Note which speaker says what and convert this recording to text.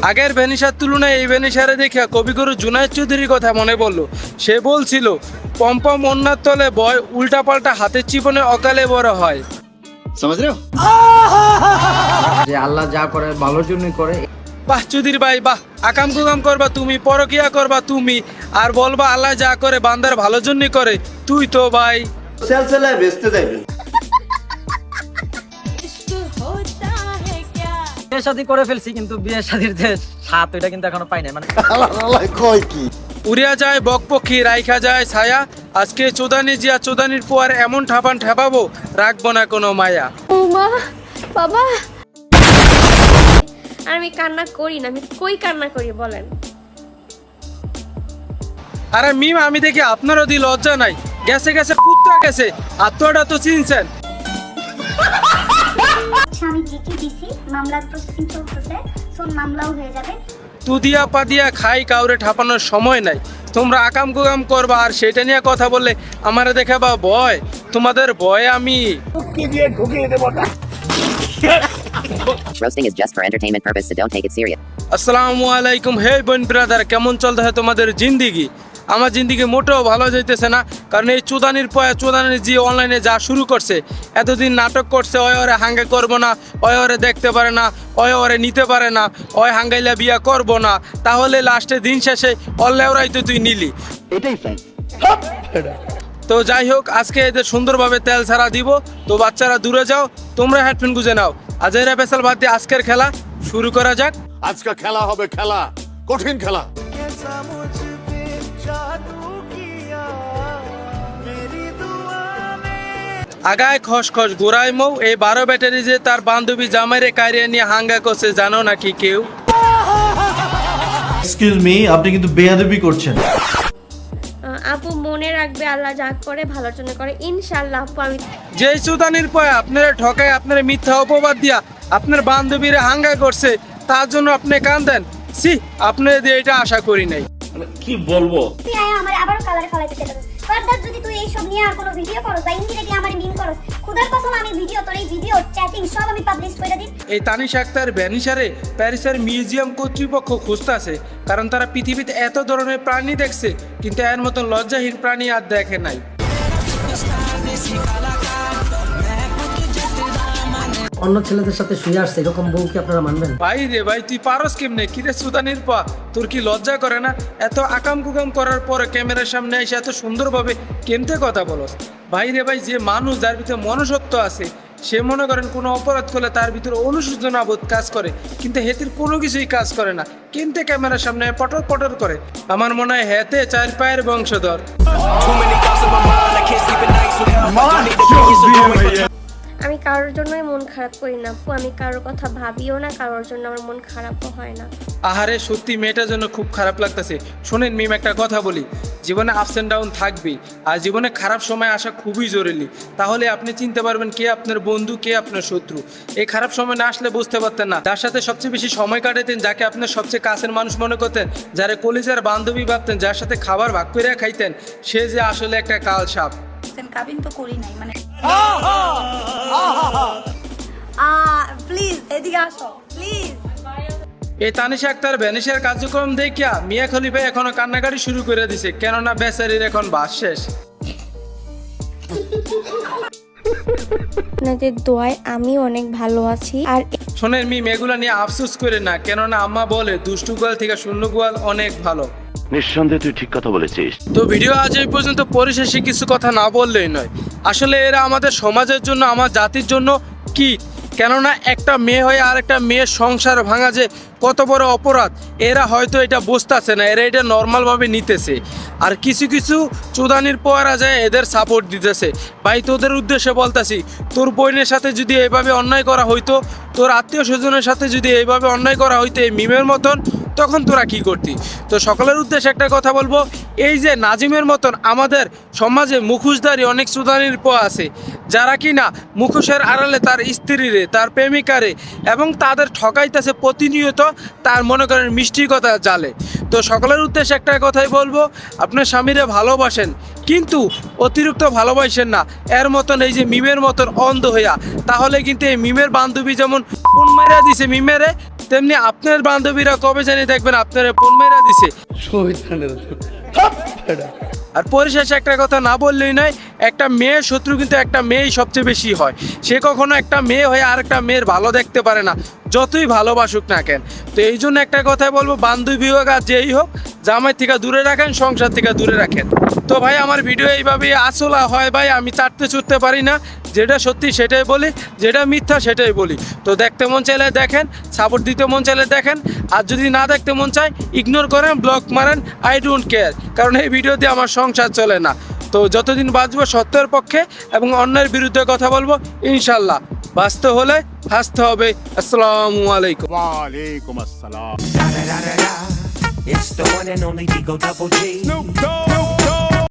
Speaker 1: আগের ভ্যানিশার তুলনায় এই ভ্যানিশারে দেখে কবিগুরু জুনায়েদ চৌধুরীর কথা মনে পড়লো। সে বলছিল, পম্পম অন্যার তলে বয়, উল্টাপাল্টা হাতের চিপনে অকালে বড় হয়।
Speaker 2: যে আল্লাহ যা করে ভালোর জন্যই করে।
Speaker 1: বাহ চৌধুরী ভাই বাহ, আকাম কুকাম করবা তুমি, পরকিয়া করবা তুমি, আর বলবা আল্লাহ যা করে বান্দার ভালোর জন্যই করে। তুই তো ভাই
Speaker 3: সেলসেলায় বেচতে যাইবেন।
Speaker 2: বিয়ে শাদী করে ফেলছি, কিন্তু বিয়ে শাদীর যে স্বাদ ওইটা কিন্তু এখনো পাই নাই। মানে
Speaker 3: কয় কি
Speaker 1: উড়িয়া যায় বকপক্ষী, রাইখা যায় ছায়া। আজকে চোদানি জিয়া চোদানির পোয়ার এমন ঠাপান ঠেপাবো, রাখবো না কোনো মায়া।
Speaker 4: ও মা, বাবা। আর আমি কান্না করি না, আমি কই কান্না করি বলেন?
Speaker 1: আরে মিম, আমি দেখি আপনারও দি লজ্জা নাই। গেছে গেছে কুত্তা গেছে, আত্মটা তো চিনছেন।
Speaker 5: আমি জিকে দিছি, মামলার প্রসেসিং চলতেছে, সোন মামলাও হয়ে যাবে।
Speaker 1: তুদিয়া পাদিয়া খাই, কাউরে ঠাপানোর সময় নাই। তোমরা আকাম কুকাম করবা আর সেটা নিয়ে কথা বললে আমারে দেখাবা ভয়। তোমাদের ভয় আমি
Speaker 6: Roasting is just for entertainment purpose, so don't take it serious.
Speaker 1: আসসালামু আলাইকুম। হে বোন ব্রাদার, কেমন চলতে হয় তোমাদের জিন্দিগি? আমার জিন্দিগি মোটেও ভালো যাইতেছে না, কারণ এই চোদানির পয়া চোদানির যে অনলাইনে যা শুরু করছে, এতদিন নাটক করছে, অয় ওরে হাঙ্গে করবো না, অয় ওরে দেখতে পারে না, অয় ওরে নিতে পারে না, অয় হাঙ্গাইলা বিয়া করবো না, তাহলে লাস্টে দিন শেষে অল্লেওরাই তো তুই নিলি।
Speaker 3: এটাই ফ্যাক্ট।
Speaker 1: তো যাই হোক, আজকে এদের সুন্দরভাবে তেল ছাড়া দিব। তো বাচ্চারা দূরে যাও, তোমরা হেডফোন গুঁজে নাও। আজেরা বেসাল বাদ দিয়ে আজকের খেলা শুরু করা যাক।
Speaker 7: আজকে খেলা হবে, খেলা কঠিন খেলা।
Speaker 1: আগায় খসখস গোড়ায় মৌ, এই 12 ব্যাটারি যে তার বান্ধবী জামাইরে কারিয়া নিয়ে হাঙ্গা করছে, জানো নাকি কেউ?
Speaker 8: এক্সকিউজ মি, আপনি কিন্তু বেয়াদবি করছেন।
Speaker 4: আপু মনে রাখবে, আল্লাহ যা করে ভালোর জন্য করে, ইনশাআল্লাহ। আপু আমি
Speaker 1: যেই চুদানির পয় আপনারা ঠকায়, আপনারা মিথ্যা অপবাদ দিয়া আপনার বান্ধবীরে হাঙ্গা করছে, তার জন্য আপনি কান্দেন। সি, আপনাদের দিয়ে এটা আশা করি নাই।
Speaker 7: কি বলবো?
Speaker 5: তুই আমার আবারও কালারে ফলাইতে চাইছিস। ফার্দার যদি তুই এই সব নিয়ে আর কোনো ভিডিও করস বা ইনডিরেক্টলি আমারে মিন করস, খোদার কসম আমি ভিডিও, তোর এই ভিডিও চ্যাটিং সব আমি পাবলিশ করে দিই।
Speaker 1: এই তানিশ আক্তার ভ্যানিশারে প্যারিসের মিউজিয়াম কর্তৃপক্ষ খুঁজতেছে, কারণ তারা পৃথিবীতে এত ধরনের প্রাণী দেখছে, কিন্তু এর মতন লজ্জাহীন প্রাণী আর দেখে নাই।
Speaker 2: অন্য ছেলেদের সাথে শুয়ে আসছে, এরকম বউ কি আপনারা মানবেন?
Speaker 1: ভাই রে ভাই, তুই পারস কেমনে? কিরে সুদানির পা, তোর কি লজ্জা করে না? এত আকাম কুকাম করার পরে ক্যামেরার সামনে এসে এত সুন্দরভাবে কেমতে কথা বলস? ভাই রে ভাই, যে মানুষ যার ভিতরে মনুষ্যত্ব আছে, সে মনে করেন কোনো অপরাধ করলে তার ভিতরে অনুশোচনাবোধ কাজ করে, কিন্তু হেতির কোনো কিছুই কাজ করে না, কেমতে ক্যামেরার সামনে পটর পটর করে। আমার মনে হয় হেতে 4 পায়ের বংশধর।
Speaker 4: আমি কারোর জন্যই মন খারাপ করি না আপু, আমি কারোর কথা ভাবিও না, কারোর জন্য আমার মন খারাপও হয় না।
Speaker 1: আহারে সত্যি মেয়েটার জন্য খুব খারাপ লাগতেছে। শোনেন মিম, একটা কথা বলি, জীবনে আপস অ্যান্ড ডাউন থাকবেই, আর জীবনে খারাপ সময় আসা খুবই জরুরি। তাহলে আপনি চিনতে পারবেন কে আপনার বন্ধু, কে আপনার শত্রু। এই খারাপ সময় না আসলে বুঝতে পারতেন না যার সাথে সবচেয়ে বেশি সময় কাটাতেন, যাকে আপনার সবচেয়ে কাছের মানুষ মনে করতেন, যারা কলিজার বান্ধবী ভাবতেন, যার সাথে খাবার ভাগ করে খাইতেন, সে যে আসলে একটা কাল সাপ।
Speaker 5: কাবিন তো করি নাই, মানে প্লিজ এদিকে আসো প্লিজ।
Speaker 1: এই তানিশা আক্তার ভ্যানিশের কার্যক্রম দেখিয়া মিয়া খলিফা এখনো কান্নাকাটি শুরু করে দিছে, কেননা বেচারির এখন বাস শেষ।
Speaker 4: আপনাদের দোয়ায় আমি অনেক ভালো আছি। আর
Speaker 1: শোনেন মিম, এগুলা নিয়ে আফসোস করে না, কেননা আম্মা বলে দুষ্টু গোয়াল থেকে শূন্য গোয়াল অনেক ভালো।
Speaker 7: নিঃসন্দেহে তুই ঠিক কথা বলেছিস।
Speaker 1: তো ভিডিও আজ এই পর্যন্ত, পরিশেষে কিছু কথা না বললেই নয়। আসলে এরা আমাদের সমাজের জন্য, আমার জাতির জন্য কি, কেননা একটা মেয়ে হয়ে আর একটা মেয়ের সংসার ভাঙা যে কত বড় অপরাধ, এরা হয়তো এটা বুঝতেছে না, এরা এটা নর্মালভাবে নিতেছে। আর কিছু কিছু চোদানির পরা যায় এদের সাপোর্ট দিতেছে। ভাই, তোদের উদ্দেশ্যে বলতাছি, তোর বোনের সাথে যদি এইভাবে অন্যায় করা হইতো, তোর আত্মীয় স্বজনের সাথে যদি এইভাবে অন্যায় করা হইতো এই মিমের মতন, তখন তোরা কি করতি? তো সকলের উদ্দেশ্যে একটা কথা বলবো, এই যে নাজিমের মতন আমাদের সমাজে মুখোশধারী অনেক চোদানির পা আছে, যারা কি না মুখোশের আড়ালে তার স্ত্রীরে, তার প্রেমিকারে এবং তাদের ঠকাইতেছে প্রতিনিয়ত, তার মনে করেন মিষ্টির কথা জালে। তো সকলের উদ্দেশ্যে একটা কথাই বলবো, আপনার স্বামীরে ভালোবাসেন কিন্তু অতিরিক্ত ভালোবাসেন না, এর মতন এই যে মিমের মতন অন্ধ হইয়া। তাহলে কিন্তু এই মিমের বান্ধবী যেমন ফোন মাইরা দিছে মিমেরে, তেমনি আপনার বান্ধবীরা কবে জানি দেখবেন আপনারা ফোন মাইরা দিছে। আর পরিশেষে একটা কথা না বললেই নয়, একটা মেয়ের শত্রু কিন্তু একটা মেয়েই সবচেয়ে বেশি হয়। সে কখনো একটা মেয়ে হয়ে আরেকটা মেয়ের ভালো দেখতে পারে না, যতই ভালোবাসুক না কেন। তো এই জন্য একটা কথাই বলবো, বান্ধবী হোক আর যেই হোক, জামাই থেকে দূরে রাখেন, সংসার থেকে দূরে রাখেন। তো ভাই আমার ভিডিও এইভাবেই আসলা হয় ভাই, আমি চাটতে চুটতে পারি না, যেটা সত্যি সেটাই বলি, যেটা মিথ্যা সেটাই বলি। তো দেখতে মন চাইলে দেখেন, সাপোর্ট দিতে মন চাইলে দেখেন, আর যদি না দেখতে মন চায় ইগনোর করেন, ব্লক মারেন, আই ডোন্ট কেয়ার। কারণ এই ভিডিও দিয়ে আমার সংসার চলে না। তো যতদিন বাঁচবো সত্যের পক্ষে এবং অন্যের বিরুদ্ধে কথা বলবো, ইনশাল্লাহ। বাঁচতে হলে হাসতে হবে। আসসালামু আলাইকুম।
Speaker 7: ওয়ালাইকুম আসসালাম।
Speaker 9: It's the one and only Digo Double G.